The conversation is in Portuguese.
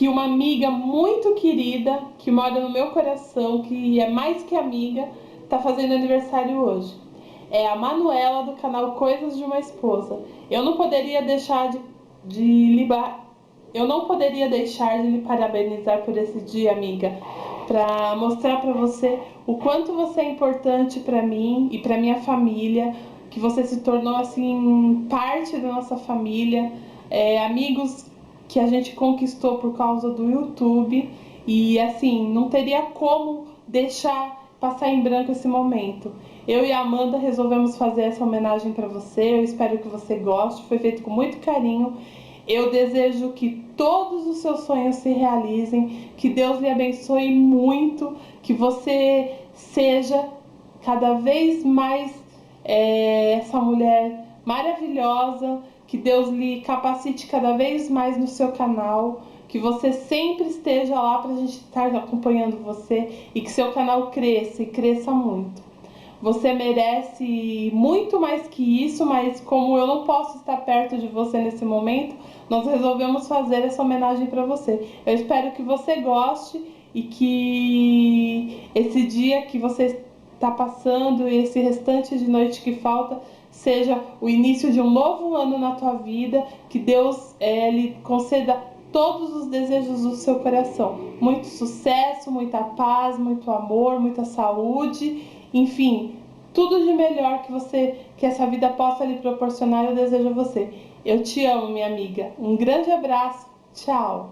que uma amiga muito querida, que mora no meu coração, que é mais que amiga, tá fazendo aniversário hoje. É a Manuela, do canal Coisas de uma Esposa. Eu não poderia deixar eu não poderia deixar de lhe parabenizar por esse dia, amiga, para mostrar para você o quanto você é importante para mim e para minha família, que você se tornou assim parte da nossa família, amigos que a gente conquistou por causa do YouTube e assim, não teria como deixar passar em branco esse momento. Eu e a Amanda resolvemos fazer essa homenagem para você, eu espero que você goste, foi feito com muito carinho. Eu desejo que todos os seus sonhos se realizem, que Deus lhe abençoe muito, que você seja cada vez mais essa mulher maravilhosa, que Deus lhe capacite cada vez mais no seu canal, que você sempre esteja lá para a gente estar acompanhando você e que seu canal cresça e cresça muito. Você merece muito mais que isso, mas como eu não posso estar perto de você nesse momento, nós resolvemos fazer essa homenagem para você. Eu espero que você goste e que esse dia que você está passando e esse restante de noite que falta seja o início de um novo ano na tua vida, que Deus lhe conceda todos os desejos do seu coração. Muito sucesso, muita paz, muito amor, muita saúde, enfim, tudo de melhor que essa vida possa lhe proporcionar, eu desejo a você. Eu te amo, minha amiga. Um grande abraço. Tchau.